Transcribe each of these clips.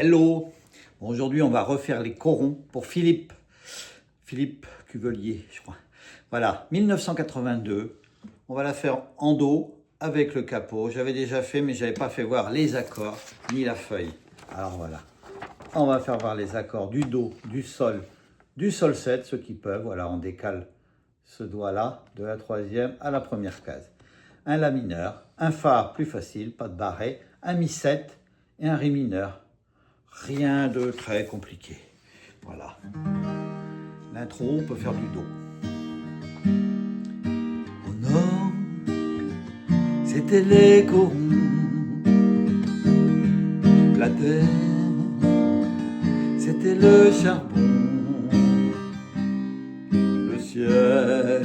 Hello. Bon, aujourd'hui, on va refaire les corons pour Philippe Cuvelier, je crois. Voilà, 1982. On va la faire en do avec le capot. J'avais déjà fait, mais je n'avais pas fait voir les accords ni la feuille. Alors voilà, on va faire voir les accords du do, du sol 7, ceux qui peuvent. Voilà, on décale ce doigt-là de la troisième à la première case. Un la mineur, un fa plus facile, pas de barré, un mi 7 et un ré mineur. Rien de très compliqué. Voilà. L'intro, on peut faire du do. Au nord, c'était les corons. La terre, c'était le charbon. Le ciel,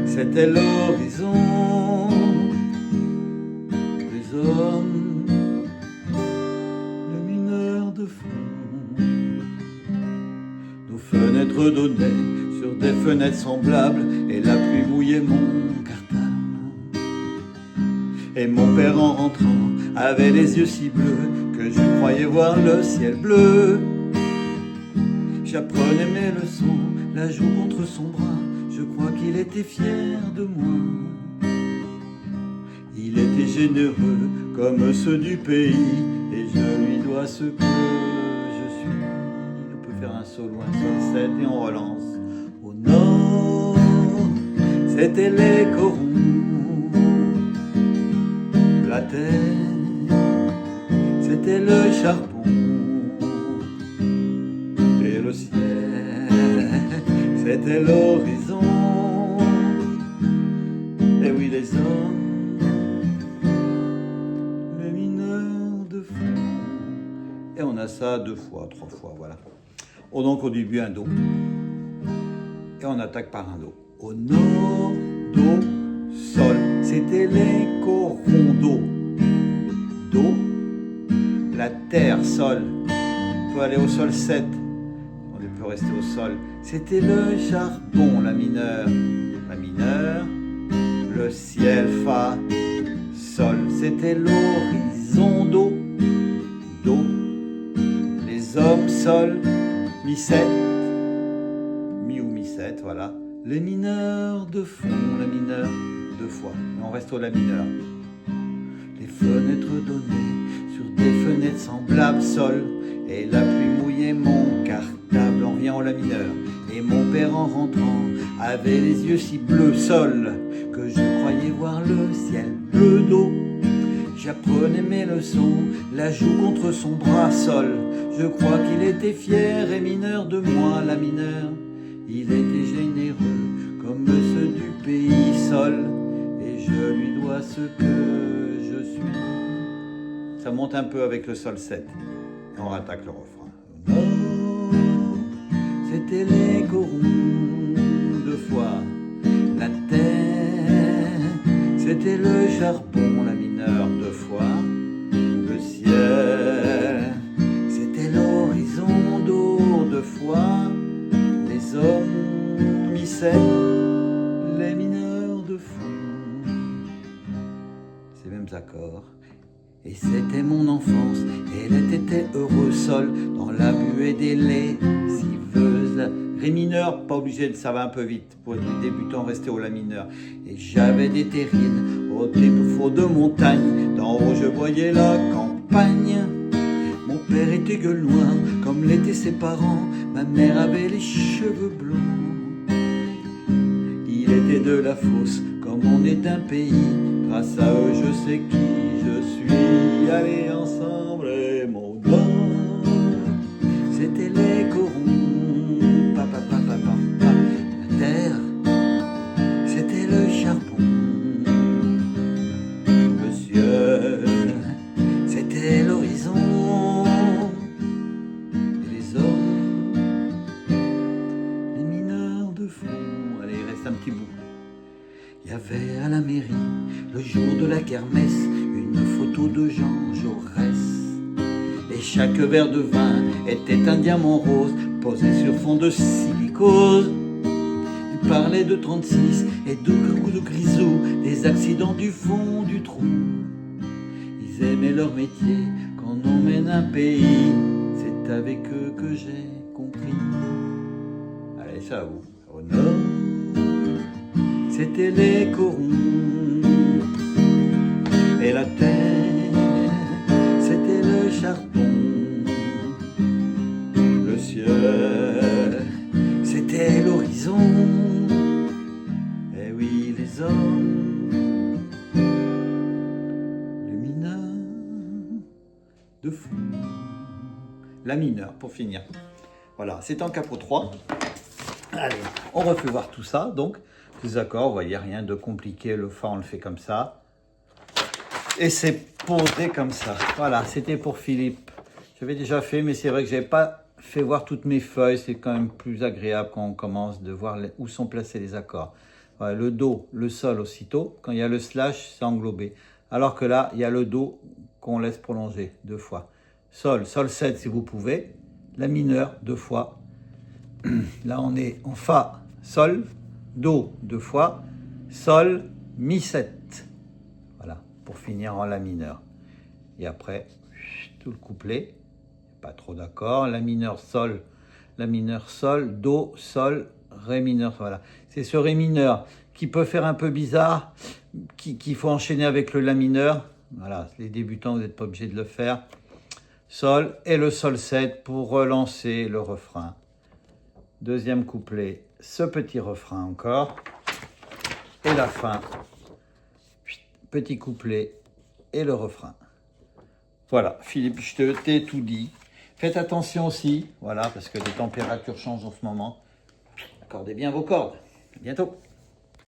c'était l'horizon. Les hommes, le mineur de fond. Nos fenêtres donnaient sur des fenêtres semblables, et la pluie mouillait mon cartable. Et mon père, en rentrant, avait les yeux si bleus que je croyais voir le ciel bleu. J'apprenais mes leçons, la joue contre son bras, je crois qu'il était fier de moi. Il était généreux comme ceux du pays, et je lui dois ce que je suis. On peut faire un solo, un sol 7 et on relance. Au nord, c'était les corons. La terre, c'était le charbon. Et le ciel, c'était l'horizon. Et oui, les hommes, le mineur de fond. Et on a ça 2 fois, 3 fois, voilà. Donc au début un do. Et on attaque par un do. Au nord, do, sol. C'était les corons do. Do, la terre, sol. On peut aller au sol 7. On peut rester au sol. C'était le charbon, la mineure. La mineure, le ciel, fa, sol. C'était l'horizon, do. Do, les hommes, sol, mi 7. Mi ou mi 7, voilà. Les mineurs de fond, la mineure 2 fois. Et on reste au la mineur. Les fenêtres donnaient sur des fenêtres semblables, sol. Et la pluie mouillait mon cartable. On vient au la mineur. Et mon père, en rentrant, avait les yeux si bleus, sol, que je croyais voir le ciel bleu d'eau. J'apprenais mes leçons, la joue contre son bras, sol. Je crois qu'il était fier et mineur de moi, la mineure. Il était généreux comme ceux du pays, sol. Et je lui dois ce que je suis. Ça monte un peu avec le sol 7. Et on rattaque le refrain. Oh, c'était les corons 2 fois. La terre, c'était le charbon, la mineure 2 fois. Le ciel, c'était l'horizon d'eau 2 fois. Les hommes, mi 7, les mineurs de fond. Ces mêmes accords. Et c'était mon enfance, et elle était heureuse, sol, dans la buée des lessiveuses. Ré mineur, pas obligé de, ça va un peu vite, pour les débutants, rester au la mineur. Et j'avais des terrines, au défaut de montagne, d'en haut je voyais la campagne. Mon père était gueule noire, comme l'étaient ses parents, ma mère avait les cheveux blonds. Il était de la fosse, comme on est un pays, grâce à eux je sais qui je suis. Allez ensemble et mon nom, c'était les corons. Pa, pa, pa, pa, pa, pa. La terre, c'était le charbon. Le ciel, c'était l'horizon. Et les hommes, les mineurs de fond. Allez, il reste un petit bout. Il y avait à la mairie, le jour de la kermesse, une photo de Jean Jaurès. Et chaque verre de vin était un diamant rose, posé sur fond de silicose. Il parlait de 36 et de grisou, des accidents du fond du trou. Ils aimaient leur métier Quand on mène un pays, c'est avec eux que j'ai compris. Allez, ça à vous. Au nord, c'était les corons. Et la terre, c'était le charbon. Le ciel, c'était l'horizon. Et oui, les hommes, le mineur de fond. La mineure, pour finir. Voilà, c'est en capot 3. Allez, on refait voir tout ça. Donc, ces accords, vous voyez, rien de compliqué. Le Fa, on le fait comme ça. Et c'est posé comme ça. Voilà, c'était pour Philippe. J'avais déjà fait, mais c'est vrai que je n'avais pas fait voir toutes mes feuilles. C'est quand même plus agréable quand on commence de voir où sont placés les accords. Voilà, le Do, le Sol aussitôt. Quand il y a le slash, c'est englobé. Alors que là, il y a le Do qu'on laisse prolonger 2 fois. Sol, Sol 7 si vous pouvez. La mineure 2 fois. Là, on est en Fa, Sol, Do 2 fois. Sol, Mi 7. Voilà, pour finir en La mineur. Et après, tout le couplet. Pas trop d'accord. La mineur, Sol, Do, Sol, Ré mineur. Voilà. C'est ce Ré mineur qui peut faire un peu bizarre, qu'il faut enchaîner avec le La mineur. Voilà, les débutants, vous n'êtes pas obligés de le faire. Sol et le Sol 7 pour relancer le refrain. Deuxième couplet, ce petit refrain encore. Et la fin. Petit couplet et le refrain. Voilà, Philippe, je t'ai tout dit. Faites attention aussi, voilà, parce que les températures changent en ce moment. Accordez bien vos cordes. À bientôt.